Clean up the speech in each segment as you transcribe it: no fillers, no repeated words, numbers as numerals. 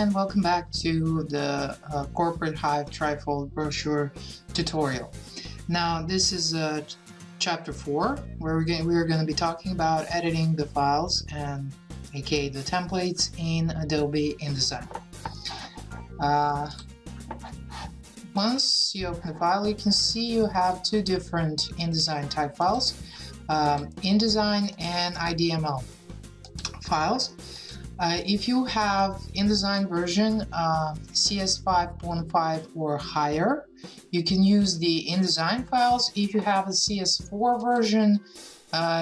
and welcome back to the Corporate Hive Trifold brochure tutorial. Now this is chapter 4 where we're going to be talking about editing the files and aka the templates in Adobe InDesign. Once you open the file, you can see you have two different InDesign type files, InDesign and IDML files. If you have InDesign version CS 5.5 or higher, you can use the InDesign files. If you have a CS4 version,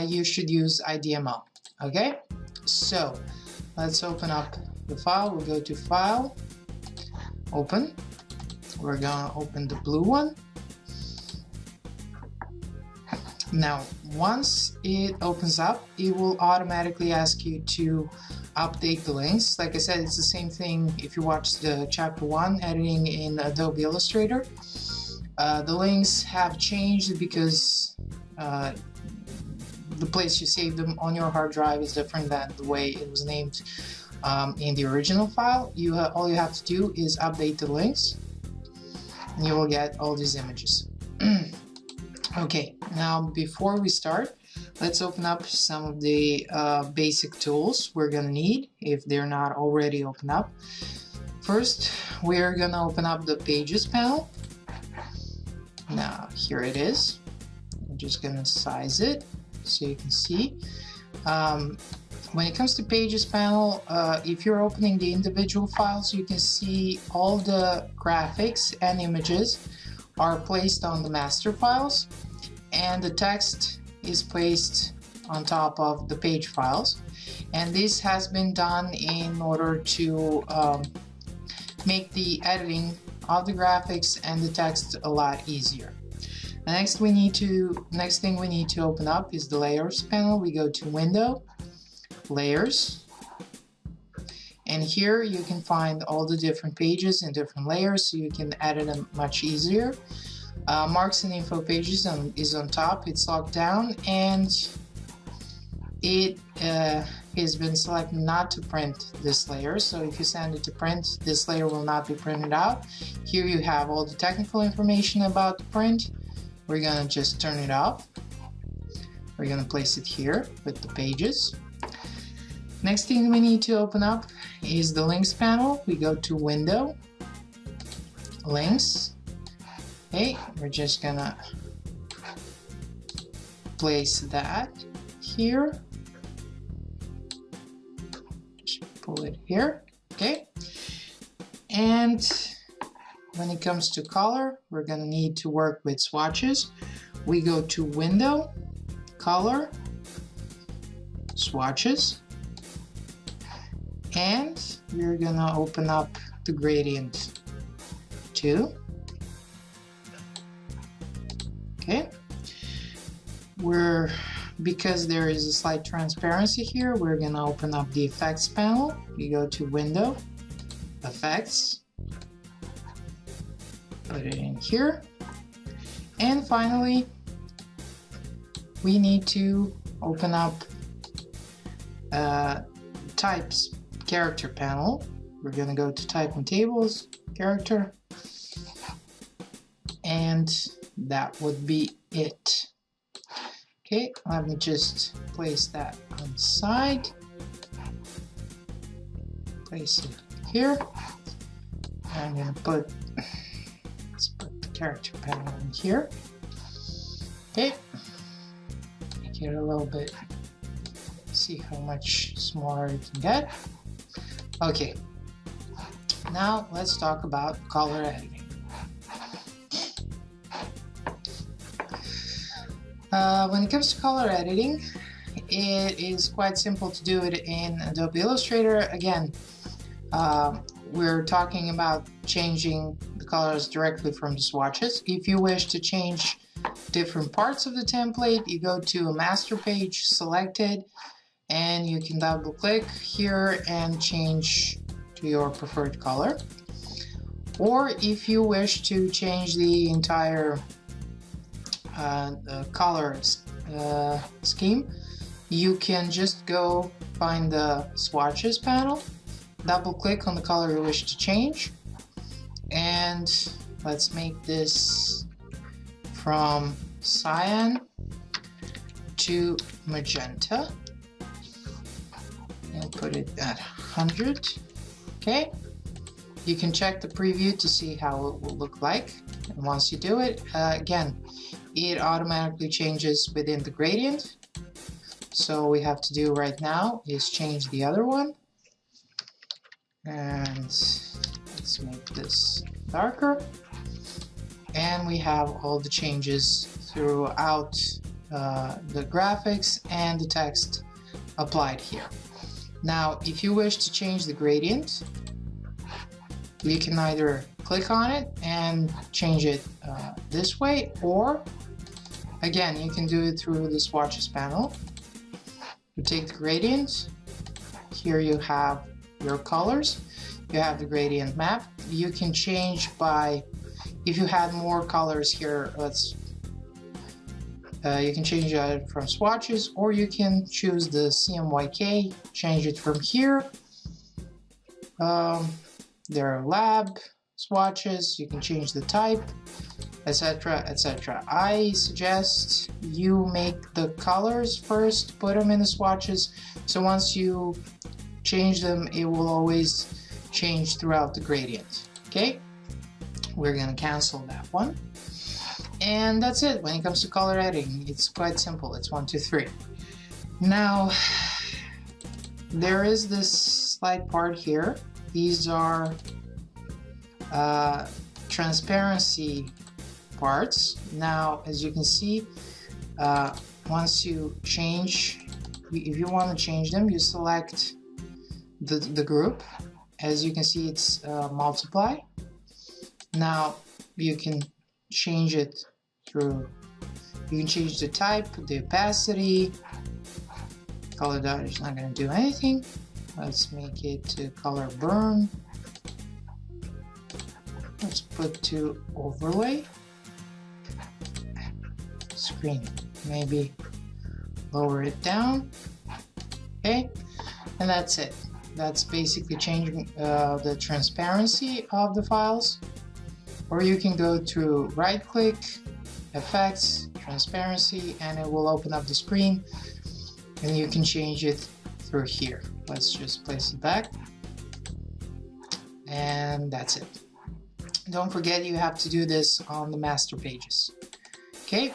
you should use IDML. Okay, so let's open up the file. We'll go to File, Open. We're gonna open the blue one. Now, once it opens up, it will automatically ask you to update the links. Like I said, it's the same thing if you watch the chapter 1, editing in Adobe Illustrator. The links have changed because the place you save them on your hard drive is different than the way it was named in the original file. All you have to do is update the links and you will get all these images. Okay, now before we start, let's open up some of the basic tools we're gonna need if they're not already open up. First, we're gonna open up the Pages panel. Now, here it is. I'm just gonna size it so you can see. When it comes to Pages panel, if you're opening the individual files, you can see all the graphics and images are placed on the master files, and the text is placed on top of the page files. And this has been done in order to make the editing of the graphics and the text a lot easier. The next thing we need to open up is the Layers panel. We go to Window, Layers, and here you can find all the different pages and different layers, so you can edit them much easier. Marks and Info Pages is on top. It's locked down, and it has been selected not to print this layer. So if you send it to print, this layer will not be printed out. Here you have all the technical information about the print. We're gonna just turn it off. We're gonna place it here with the pages. Next thing we need to open up is the Links panel. We go to Window, Links. Okay, we're just gonna place that here. Just pull it here. Okay. And when it comes to color, we're gonna need to work with swatches. We go to Window, Color, Swatches, and we're gonna open up the Gradient 2. Okay, because there is a slight transparency here, we're gonna open up the Effects panel. We go to Window, Effects, put it in here, and finally we need to open up Types Character panel. We're gonna go to Type and Tables, Character, and that would be it. Okay, let me just place that on the side. Place it here. I'm gonna let's put the character panel in here. Okay, make it a little bit, see how much smaller it can get. Okay, now let's talk about color editing. When it comes to color editing, it is quite simple to do it in Adobe Illustrator. Again, we're talking about changing the colors directly from the swatches. If you wish to change different parts of the template, you go to a master page, select it, and you can double click here and change to your preferred color. Or if you wish to change the entire the color scheme, you can just go find the swatches panel double click on the color you wish to change, and let's make this from cyan to magenta and put it at 100. Okay, you can check the preview to see how it will look like, and once you do it, again, it automatically changes within the gradient. So all we have to do right now is change the other one, and let's make this darker, and we have all the changes throughout the graphics and the text applied here. Now if you wish to change the gradient, you can either click on it and change it this way, or again you can do it through the swatches panel. You take the gradient, here you have your colors, you have the gradient map. You can change by, if you had more colors here, you can change it from swatches, or you can choose the CMYK, change it from here. There are lab swatches, you can change the type, etc, etc. I suggest you make the colors first, put them in the swatches, so once you change them it will always change throughout the gradient. Okay, we're gonna cancel that one, and that's it. When it comes to color editing, it's quite simple. It's 1, 2, 3. Now there is this slight part here. These are transparency parts. Now as you can see, once you change, if you want to change them, you select the group. As you can see, it's multiply. Now you can change it through, you can change the type, the opacity. Color dot is not going to do anything. Let's make it to color burn. Let's put to overlay. Screen, maybe lower it down. Okay, and that's it. That's basically changing the transparency of the files. Or you can go to right click, effects, transparency, and it will open up the screen, and you can change it through here. Let's just place it back, and that's it. Don't forget, you have to do this on the master pages. Okay,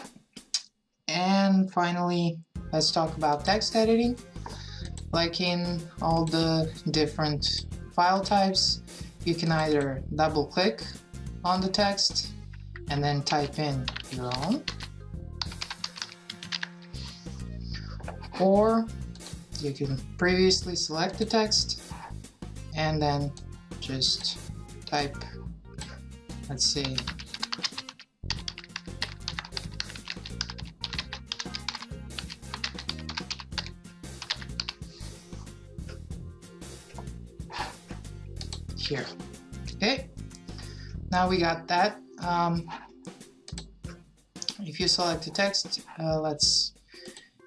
and finally let's talk about text editing. Like in all the different file types, you can either double click on the text and then type in your own, or you can previously select the text and then just type, let's say, here. Okay, now we got that. If you select the text,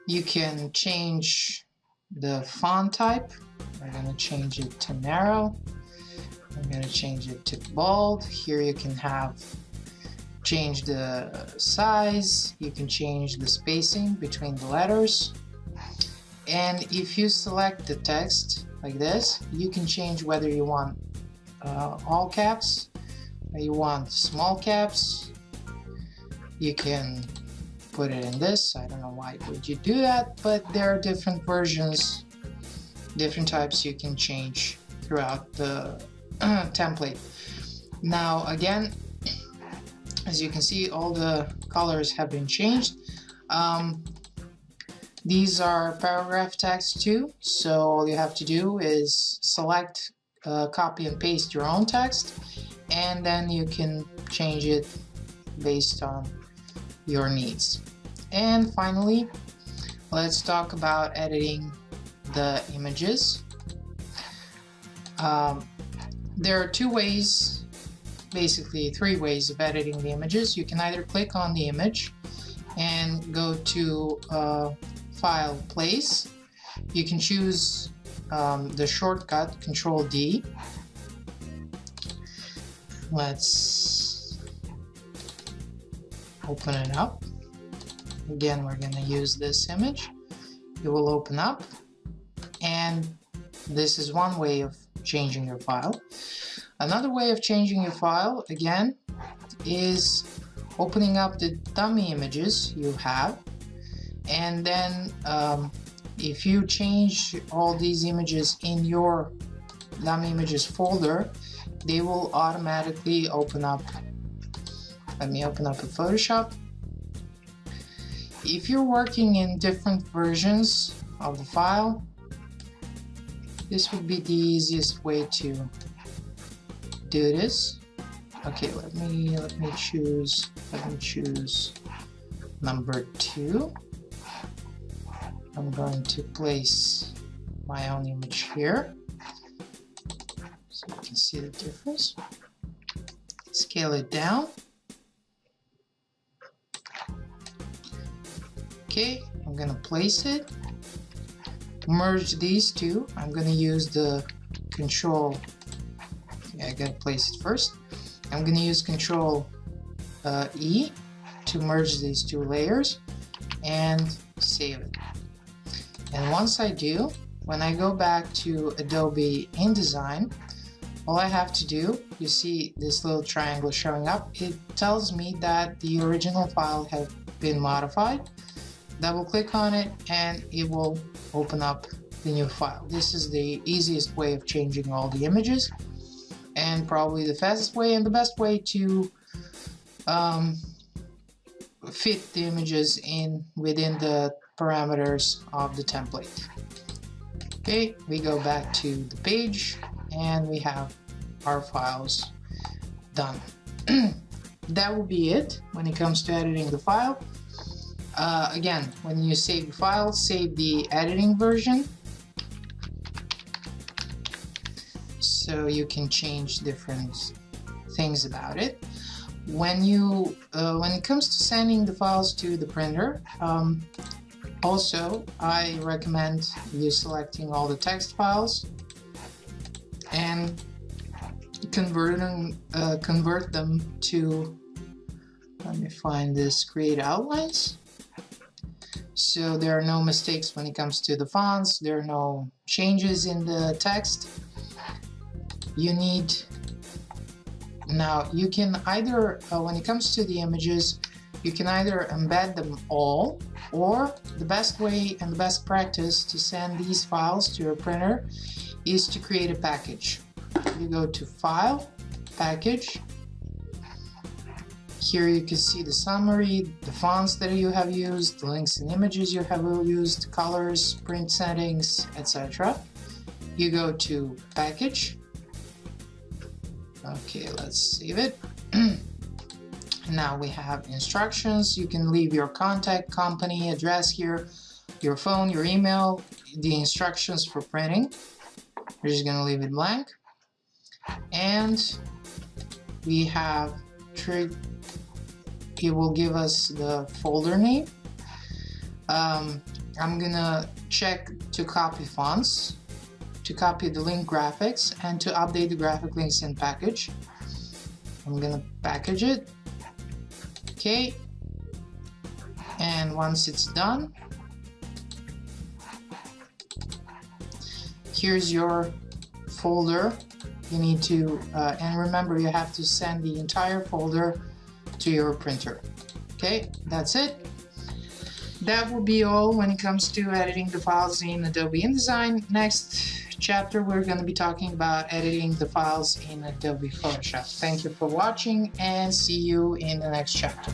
you can change the font type. We're going to change it to narrow. I'm going to change it to bold. Here you can change the size, you can change the spacing between the letters. And if you select the text like this, you can change whether you want all caps, or you want small caps. You can put it in this. I don't know why would you do that, but there are different versions, different types you can change throughout the template. Now again, as you can see, all the colors have been changed. These are paragraph text too, so all you have to do is select, copy and paste your own text, and then you can change it based on your needs. And finally, let's talk about editing the images. There are two ways, basically three ways of editing the images. You can either click on the image and go to File, Place. You can choose the shortcut Control D. Let's open it up. Again, we're going to use this image. It will open up, and this is one way of changing your file. Another way of changing your file, again, is opening up the dummy images you have, and then if you change all these images in your dummy images folder, they will automatically open up. Let me open up a Photoshop. If you're working in different versions of the file, this would be the easiest way to do this. Okay, let me choose number 2. I'm going to place my own image here so you can see the difference. Scale it down. Okay, I'm gonna place it. Merge these two. I'm gonna use the Control. Okay, I gotta place it first. I'm gonna use Control E to merge these two layers and save it. And once I do, when I go back to Adobe InDesign, all I have to do, you see this little triangle showing up, it tells me that the original file has been modified. Double click on it and it will open up the new file. This is the easiest way of changing all the images, and probably the fastest way and the best way to fit the images in within the parameters of the template. Okay, we go back to the page and we have our files done. That will be it when it comes to editing the file. Again, when you save the file, save the editing version so you can change different things about it. When it comes to sending the files to the printer, also I recommend you selecting all the text files and convert them to, let me find this, create outlines. So there are no mistakes when it comes to the fonts, there are no changes in the text. Now you can either, when it comes to the images, you can either embed them all, or the best way and the best practice to send these files to your printer is to create a package. You go to File, Package. Here you can see the summary, the fonts that you have used, the links and images you have used, colors, print settings, etc. You go to Package. Okay, let's save it. Now we have instructions. You can leave your contact, company, address here, your phone, your email, the instructions for printing. We're just going to leave it blank. And we have it will give us the folder name. I'm gonna check to copy fonts, to copy the link graphics, and to update the graphic links in package. I'm gonna package it. Okay, and once it's done, here's your folder. You need to, and remember, you have to send the entire folder to your printer. Okay, that's it. That will be all when it comes to editing the files in Adobe InDesign. Next chapter, we're going to be talking about editing the files in Adobe Photoshop. Thank you for watching, and see you in the next chapter.